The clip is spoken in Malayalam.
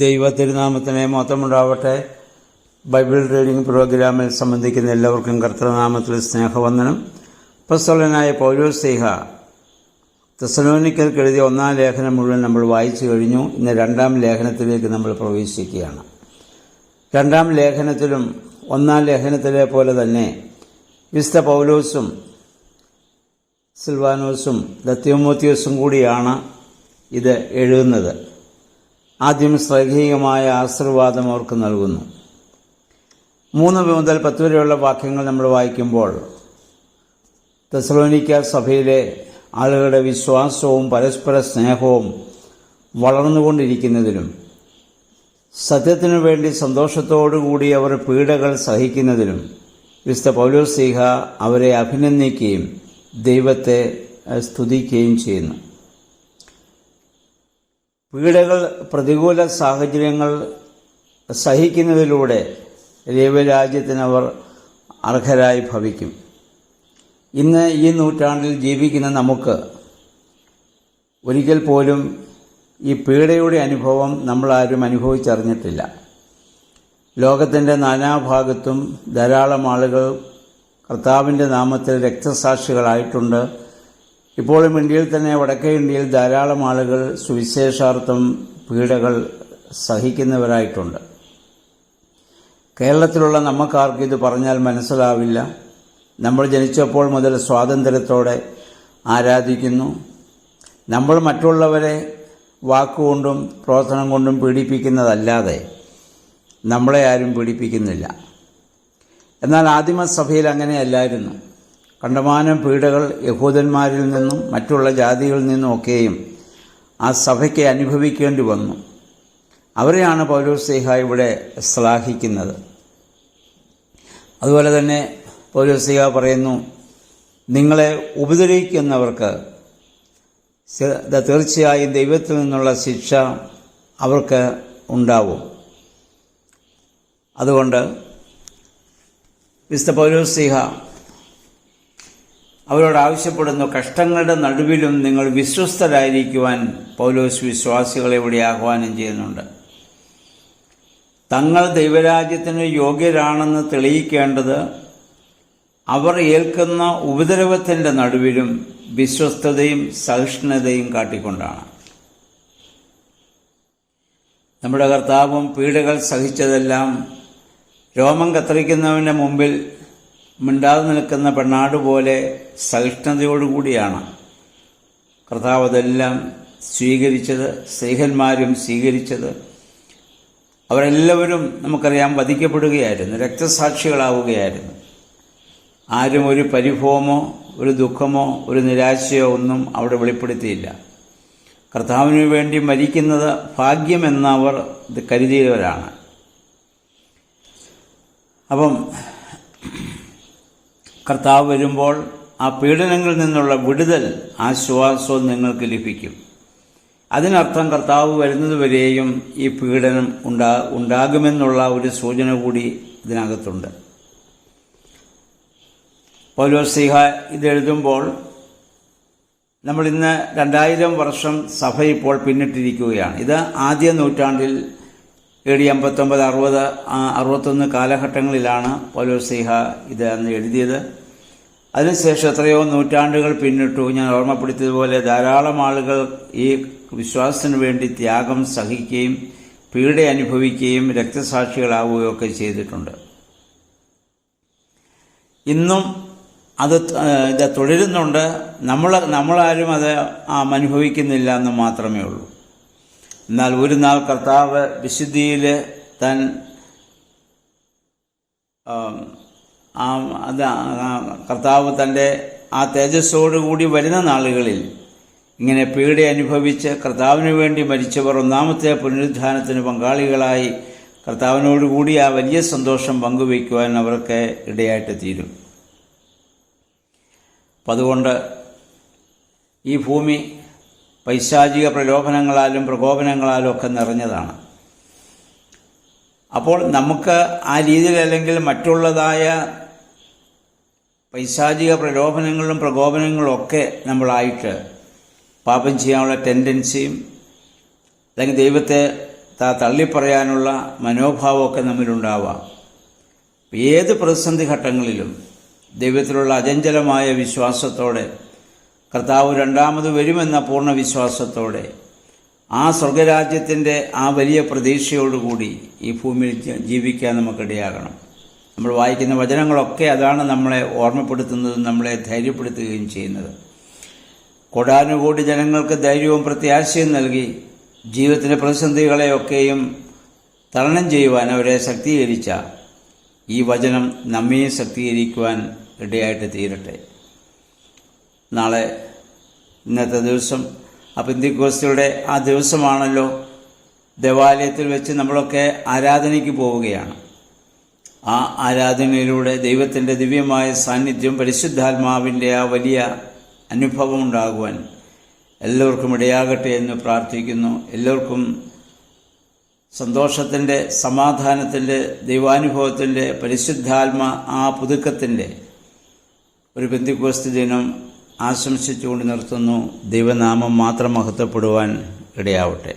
ദൈവ തിരുനാമത്തിന് മഹത്വമുണ്ടാവട്ടെ. ബൈബിൾ റീഡിംഗ് പ്രോഗ്രാമിൽ സംബന്ധിക്കുന്ന എല്ലാവർക്കും കർത്തൃനാമത്തിൽ സ്നേഹവന്ദനം. അപ്പോസ്തലനായ പൗലോസ് തെസ്സലോനിക്കർക്ക് എഴുതിയ 1-ാം ലേഖനം മുഴുവൻ നമ്മൾ വായിച്ചു കഴിഞ്ഞു. ഇന്ന് 2-ാം ലേഖനത്തിലേക്ക് നമ്മൾ പ്രവേശിക്കുകയാണ്. 2-ാം ലേഖനത്തിലും 1-ാം ലേഖനത്തിലെ പോലെ തന്നെ വിശുദ്ധ പൗലോസും സിൽവാനോസും തിമോത്തിയോസും കൂടിയാണ് ഇത് എഴുതുന്നത്. ആദ്യം ശ്രദ്ധേയമായ ആശീർവാദം അവർക്ക് നൽകുന്നു. 3 മുതൽ 10 വരെയുള്ള വാക്യങ്ങൾ നമ്മൾ വായിക്കുമ്പോൾ തെസ്സലോനിക്ക സഭയിലെ ആളുകളുടെ വിശ്വാസവും പരസ്പര സ്നേഹവും വളർന്നുകൊണ്ടിരിക്കുന്നതിലും സത്യത്തിനു വേണ്ടി സന്തോഷത്തോടുകൂടി അവർ പീഡകൾ സഹിക്കുന്നതിലും വിശുദ്ധ പൗലോസ് അവരെ അഭിനന്ദിക്കുകയും ദൈവത്തെ സ്തുതിക്കുകയും ചെയ്യുന്നു. പീഡകൾ, പ്രതികൂല സാഹചര്യങ്ങൾ സഹിക്കുന്നതിലൂടെ ദൈവരാജ്യത്തിനവർ അർഹരായി ഭവിക്കും. ഇന്ന് ഈ നൂറ്റാണ്ടിൽ ജീവിക്കുന്ന നമുക്ക് ഒരിക്കൽ പോലും ഈ പീഡയുടെ അനുഭവം നമ്മളാരും അനുഭവിച്ചറിഞ്ഞിട്ടില്ല. ലോകത്തിൻ്റെ നാനാഭാഗത്തും ധാരാളം ആളുകൾ കർത്താവിൻ്റെ നാമത്തിൽ രക്തസാക്ഷികളായിട്ടുണ്ട്. ഇപ്പോഴും ഇന്ത്യയിൽ തന്നെ, വടക്കേ ഇന്ത്യയിൽ ധാരാളം ആളുകൾ സുവിശേഷാർത്ഥം പീഡകൾ സഹിക്കുന്നവരായിട്ടുണ്ട്. കേരളത്തിലുള്ള നമുക്കാർക്കും ഇത് പറഞ്ഞാൽ മനസ്സിലാവില്ല. നമ്മൾ ജനിച്ചപ്പോൾ മുതൽ സ്വാതന്ത്ര്യത്തോടെ ആരാധിക്കുന്നു. നമ്മൾ മറ്റുള്ളവരെ വാക്കുകൊണ്ടും പ്രവർത്തനം കൊണ്ടും പീഡിപ്പിക്കുന്നതല്ലാതെ നമ്മളെ ആരും പീഡിപ്പിക്കുന്നില്ല. എന്നാൽ ആദിമസഭയിൽ അങ്ങനെയല്ലായിരുന്നു. കണ്ടമാനം പീഡകൾ യഹൂദന്മാരിൽ നിന്നും മറ്റുള്ള ജാതികളിൽ നിന്നുമൊക്കെയും ആ സഭയ്ക്ക് അനുഭവിക്കേണ്ടി വന്നു. അവരെയാണ് പൗലോസ് ഇവിടെ ശ്ലാഘിക്കുന്നത്. അതുപോലെ തന്നെ പൗലോസ് പറയുന്നു, നിങ്ങളെ ഉപദ്രവിക്കുന്നവർക്ക് തീർച്ചയായും ദൈവത്തിൽ നിന്നുള്ള ശിക്ഷ അവർക്ക് ഉണ്ടാവും. അതുകൊണ്ട് വിശുദ്ധ പൗലോസ് അവരോട് ആവശ്യപ്പെടുന്നു, കഷ്ടങ്ങളുടെ നടുവിലും നിങ്ങൾ വിശ്വസ്തരായിരിക്കുവാൻ പൗലോസ് വിശ്വാസികളെ ഇവിടെ ആഹ്വാനം ചെയ്യുന്നുണ്ട്. തങ്ങൾ ദൈവരാജ്യത്തിന് യോഗ്യരാണെന്ന് തെളിയിക്കേണ്ടത് അവർ ഏൽക്കുന്ന ഉപദ്രവത്തിൻ്റെ നടുവിലും വിശ്വസ്തതയും സഹിഷ്ണുതയും കാട്ടിക്കൊണ്ടാണ്. നമ്മുടെ കർത്താവും പീഡകൾ സഹിച്ചതെല്ലാം രോമം കത്തിരിക്കുന്നവൻ്റെ മുമ്പിൽ മിണ്ടാതെ നിൽക്കുന്ന പെണ്ണാട് പോലെ സഹിഷ്ണുതയോടുകൂടിയാണ് കർത്താവ് അതെല്ലാം സ്വീകരിച്ചത്. സ്ത്രീഹന്മാരും സ്വീകരിച്ചത്. അവരെല്ലാവരും നമുക്കറിയാം വധിക്കപ്പെടുകയായിരുന്നു, രക്തസാക്ഷികളാവുകയായിരുന്നു. ആരും ഒരു പരിഭവമോ ഒരു ദുഃഖമോ ഒരു നിരാശയോ ഒന്നും അവിടെ വെളിപ്പെടുത്തിയില്ല. കർത്താവിന് വേണ്ടി മരിക്കുന്നത് ഭാഗ്യമെന്നവർ ഇത് കരുതിയവരാണ്. അപ്പം കർത്താവ് വരുമ്പോൾ ആ പീഡനങ്ങളിൽ നിന്നുള്ള വിടുതൽ, ആശ്വാസവും നിങ്ങൾക്ക് ലഭിക്കും. അതിനർത്ഥം കർത്താവ് വരുന്നതുവരെയും ഈ പീഡനം ഉണ്ടാകുമെന്നുള്ള ഒരു സൂചന കൂടി ഇതിനകത്തുണ്ട്. പൗലോസ് ഇതെഴുതുമ്പോൾ നമ്മൾ ഇന്ന് 2000 വർഷം സഭ ഇപ്പോൾ പിന്നിട്ടിരിക്കുകയാണ്. ഇത് ആദ്യ നൂറ്റാണ്ടിൽ AD 59, 60, 61 കാലഘട്ടങ്ങളിലാണ് പൗലോസ് ഇത് അന്ന് എഴുതിയത്. അതിനുശേഷം എത്രയോ നൂറ്റാണ്ടുകൾ പിന്നിട്ടു. ഞാൻ ഓർമ്മപ്പെടുത്തിയതുപോലെ ധാരാളം ആളുകൾ ഈ വിശ്വാസത്തിന് വേണ്ടി ത്യാഗം സഹിക്കുകയും പീഡ അനുഭവിക്കുകയും രക്തസാക്ഷികളാവുകയും ഒക്കെ ചെയ്തിട്ടുണ്ട്. ഇന്നും അത് തുടരുന്നുണ്ട്. നമ്മളാരും അത് അനുഭവിക്കുന്നില്ല എന്ന് മാത്രമേ ഉള്ളൂ. എന്നാൽ ഒരു നാൾ കർത്താവ് വിശുദ്ധിയിൽ കർത്താവ് തൻ്റെ ആ തേജസ്സോടുകൂടി വരുന്ന നാളുകളിൽ ഇങ്ങനെ പീഡ അനുഭവിച്ച് കർത്താവിന് വേണ്ടി മരിച്ചവർ 1-ാമത്തെ പുനരുത്ഥാനത്തിന് പങ്കാളികളായി കർത്താവിനോടുകൂടി ആ വലിയ സന്തോഷം പങ്കുവയ്ക്കുവാൻ അവർക്ക് ഇടയായിട്ട് തീരും. അപ്പം അതുകൊണ്ട് ഈ ഭൂമി പൈശാചിക പ്രലോഭനങ്ങളാലും പ്രകോപനങ്ങളാലും ഒക്കെ നിറഞ്ഞതാണ്. അപ്പോൾ നമുക്ക് ആ രീതിയിൽ അല്ലെങ്കിൽ മറ്റുള്ളതായ പൈശാചിക പ്രലോഭനങ്ങളും പ്രകോപനങ്ങളും ഒക്കെ നമ്മളായിട്ട് പാപം ചെയ്യാനുള്ള ടെൻഡൻസിയും അല്ലെങ്കിൽ ദൈവത്തെ തള്ളിപ്പറയാനുള്ള മനോഭാവമൊക്കെ നമ്മിലുണ്ടാവാം. ഏത് പ്രതിസന്ധി ഘട്ടങ്ങളിലും ദൈവത്തിലുള്ള അചഞ്ചലമായ വിശ്വാസത്തോടെ, കർത്താവ് രണ്ടാമത് വരുമെന്ന പൂർണ്ണ വിശ്വാസത്തോടെ, ആ സ്വർഗരാജ്യത്തിൻ്റെ ആ വലിയ പ്രതീക്ഷയോടുകൂടി ഈ ഭൂമിയിൽ ജീവിക്കാൻ നമുക്കിടയാകണം. നമ്മൾ വായിക്കുന്ന വചനങ്ങളൊക്കെ അതാണ് നമ്മളെ ഓർമ്മപ്പെടുത്തുന്നതും നമ്മളെ ധൈര്യപ്പെടുത്തുകയും ചെയ്യുന്നത്. കോടാനുകോടി ജനങ്ങൾക്ക് ധൈര്യവും പ്രത്യാശയും നൽകി ജീവിതത്തിൻ്റെ പ്രതിസന്ധികളെയൊക്കെയും തരണം ചെയ്യുവാൻ അവരെ ശക്തീകരിച്ച ഈ വചനം നമ്മെ ശക്തീകരിക്കുവാൻ ഇടയായിട്ട് തീരട്ടെ. നാളെ ഇന്നത്തെ ദിവസം പെന്തിക്കോസ്തിയുടെ ആ ദിവസമാണല്ലോ. ദേവാലയത്തിൽ വെച്ച് നമ്മളൊക്കെ ആരാധനയ്ക്ക് പോവുകയാണ്. ആ ആരാധനയിലൂടെ ദൈവത്തിൻ്റെ ദിവ്യമായ സാന്നിധ്യം, പരിശുദ്ധാത്മാവിൻ്റെ ആ വലിയ അനുഭവം ഉണ്ടാകുവാൻ എല്ലാവർക്കും ഇടയാകട്ടെ എന്ന് പ്രാർത്ഥിക്കുന്നു. എല്ലാവർക്കും സന്തോഷത്തിൻ്റെ, സമാധാനത്തിൻ്റെ, ദൈവാനുഭവത്തിൻ്റെ, പരിശുദ്ധാത്മ ആ പുതുക്കത്തിൻ്റെ ഒരു പെന്തിക്കോസ്തി ദിനം ആശംസിച്ചുകൊണ്ട് നിർത്തുന്നു. ദൈവനാമം മാത്രം മഹത്വപ്പെടുവാൻ ഇടയാവട്ടെ.